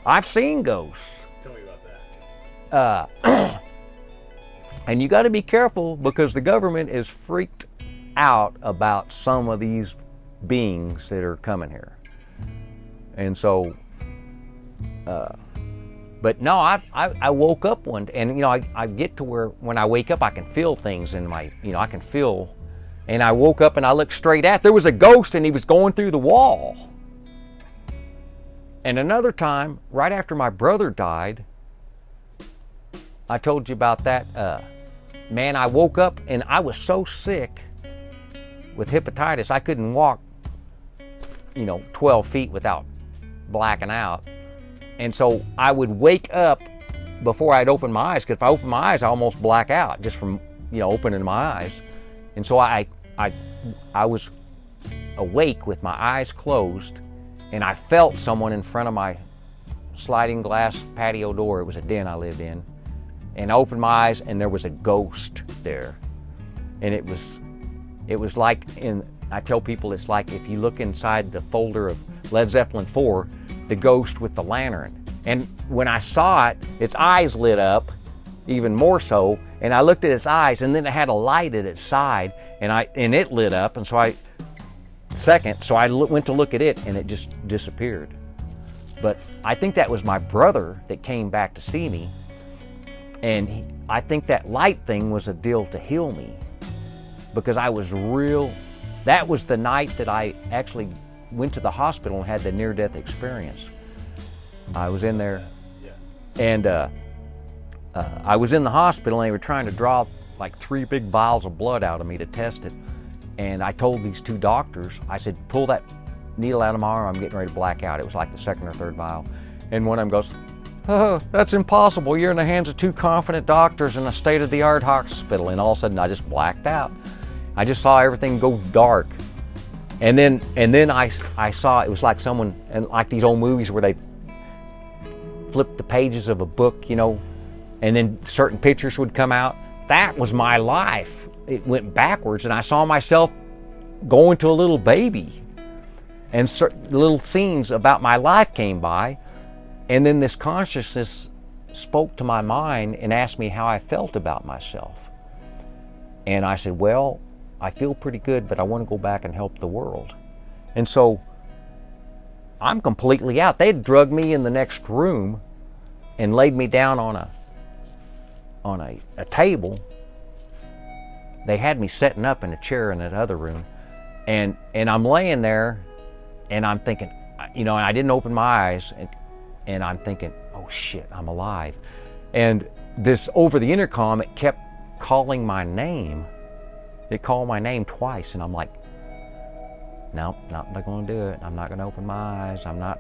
I've seen ghosts. Tell me about that. And you got to be careful because the government is freaked out about some of these beings that are coming here. And so, but no, I woke up one day, and I get to where when I wake up I can feel things in my, I can feel, and I woke up and I looked straight at, there was a ghost and he was going through the wall. And another time, right after my brother died, I told you about that, man, I woke up and I was so sick with hepatitis, I couldn't walk, 12 feet without blacking out. And so I would wake up before I'd open my eyes, because if I open my eyes, I almost black out just from, opening my eyes. And so I was awake with my eyes closed, and I felt someone in front of my sliding glass patio door. It was a den I lived in. And I opened my eyes, and there was a ghost there. And it was like, I tell people it's like if you look inside the folder of Led Zeppelin 4, the ghost with the lantern. And when I saw it, its eyes lit up even more so, and I looked at its eyes, and then it had a light at its side, and it lit up, and so I went to look at it, and it just disappeared. But I think that was my brother that came back to see me, and I think that light thing was a deal to heal me, because I was that was the night that I actually went to the hospital and had the near-death experience. I was in there, and I was in the hospital, and they were trying to draw like 3 big vials of blood out of me to test it. And I told these 2 doctors, I said, pull that needle out of my arm, I'm getting ready to black out. It was like the 2nd or 3rd vial. And one of them goes, oh, that's impossible. You're in the hands of 2 confident doctors in a state-of-the-art hospital. And all of a sudden I just blacked out. I just saw everything go dark. And then I saw, it was like someone, and like these old movies where they flip the pages of a book, and then certain pictures would come out. That was my life. It went backwards, and I saw myself going to a little baby. And little scenes about my life came by, and then this consciousness spoke to my mind and asked me how I felt about myself. And I said, well, I feel pretty good, but I want to go back and help the world. And so I'm completely out. They had drugged me in the next room and laid me down on a table. They had me setting up in a chair in that other room. And I'm laying there, and I'm thinking, and I didn't open my eyes, and I'm thinking, oh shit, I'm alive. And this, over the intercom, it kept calling my name. It called my name twice, and I'm like, nope, not going to do it. I'm not going to open my eyes. I'm not.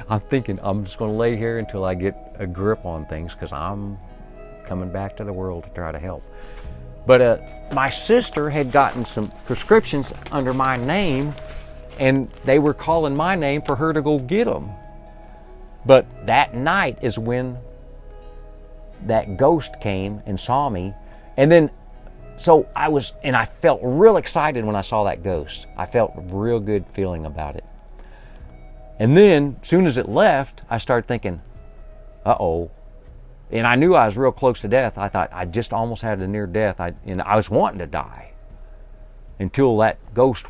I'm thinking I'm just going to lay here until I get a grip on things, because I'm coming back to the world to try to help. But my sister had gotten some prescriptions under my name, and they were calling my name for her to go get them. But that night is when that ghost came and saw me, and then so I felt real excited when I saw that ghost. I felt a real good feeling about it. And then, as soon as it left, I started thinking, uh-oh. And I knew I was real close to death. I thought I just almost had a near death. And I was wanting to die until that ghost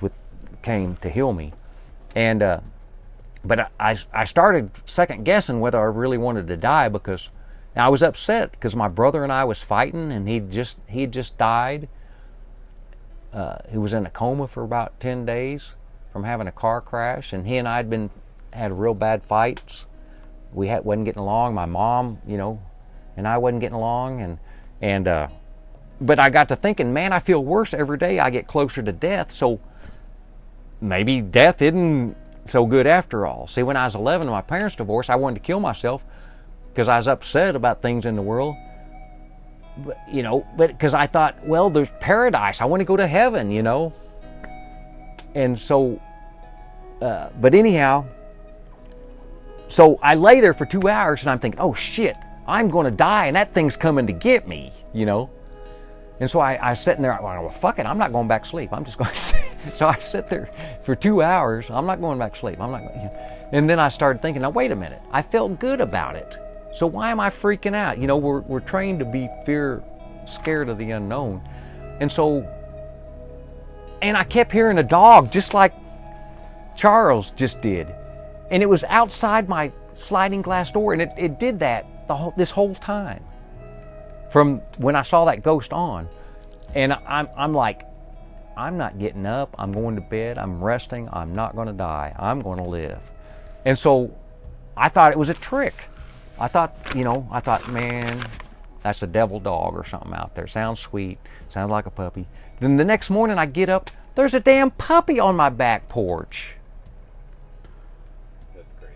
came to heal me. And but I started second guessing whether I really wanted to die, because I was upset because my brother and I was fighting, and he had just died. He was in a coma for about 10 days from having a car crash, and he and I had real bad fights. We wasn't getting along. My mom, and I wasn't getting along, but I got to thinking, man, I feel worse every day I get closer to death, so maybe death isn't so good after all. See, when I was 11 and my parents divorced, I wanted to kill myself because I was upset about things in the world. But because I thought, well, there's paradise. I want to go to heaven, And so, but anyhow, so I lay there for 2 hours, and I'm thinking, oh shit, I'm going to die, and that thing's coming to get me, And so I was sitting there, well, fuck it, I'm not going back to sleep. I'm just going to So I sit there for 2 hours. I'm not going back to sleep. I'm not going, and then I started thinking, now wait a minute. I felt good about it. So why am I freaking out? You know, we're trained to be scared of the unknown. And so, and I kept hearing a dog just like Charles just did. And it was outside my sliding glass door, and it did that this whole time from when I saw that ghost on. And I'm like, I'm not getting up. I'm going to bed. I'm resting. I'm not going to die. I'm going to live. And so I thought it was a trick. I thought, man, that's a devil dog or something out there. Sounds sweet. Sounds like a puppy. Then the next morning I get up, there's a damn puppy on my back porch. That's crazy.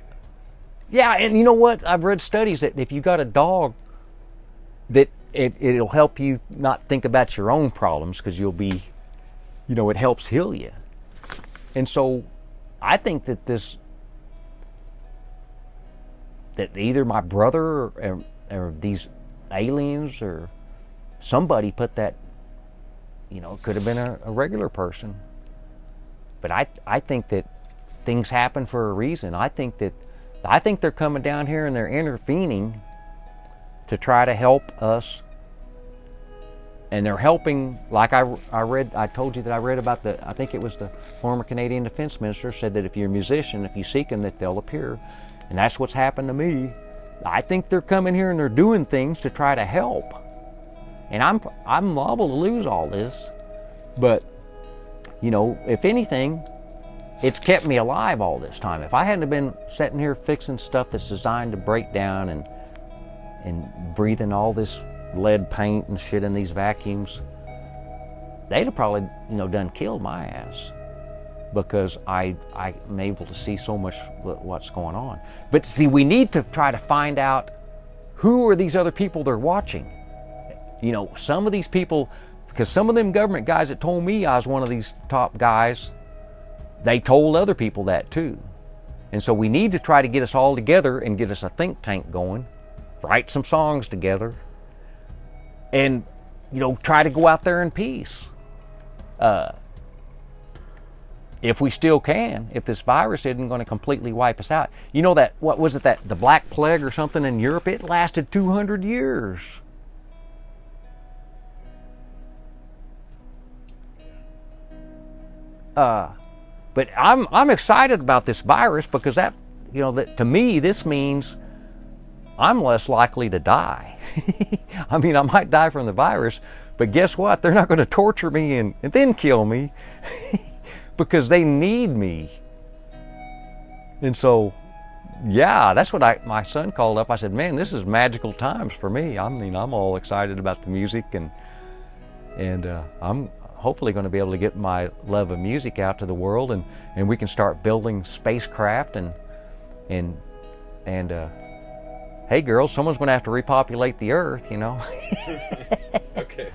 Yeah, and you know what? I've read studies that if you got a dog, that it'll help you not think about your own problems, because you'll be, it helps heal you. And so I think that that either my brother or these aliens or somebody put that, it could have been a regular person. But I think that things happen for a reason. I think they're coming down here and they're intervening to try to help us. And they're helping, like I told you that I read about I think it was the former Canadian Defense Minister said that if you're a musician, if you seek them, that they'll appear. And that's what's happened to me. I think they're coming here and they're doing things to try to help. And I'm liable to lose all this. But, if anything, it's kept me alive all this time. If I hadn't been sitting here fixing stuff that's designed to break down and breathing all this lead paint and shit in these vacuums, they'd have probably, done killed my ass, because I'm able to see so much what's going on. But see, we need to try to find out who are these other people they're watching. Some of these people, because some of them government guys that told me I was one of these top guys, they told other people that too. And so we need to try to get us all together and get us a think tank going, write some songs together, and try to go out there in peace. If we still can, if this virus isn't going to completely wipe us out. That, what was it, the Black Plague or something in Europe, it lasted 200 years. But I'm excited about this virus, because that to me, this means I'm less likely to die. I mean, I might die from the virus, but guess what? They're not going to torture me and then kill me because they need me. And so, yeah, that's what my son called up. I said, man, this is magical times for me. I mean, I'm all excited about the music, and I'm hopefully going to be able to get my love of music out to the world, and we can start building spacecraft and hey girls, someone's going to have to repopulate the earth, Okay.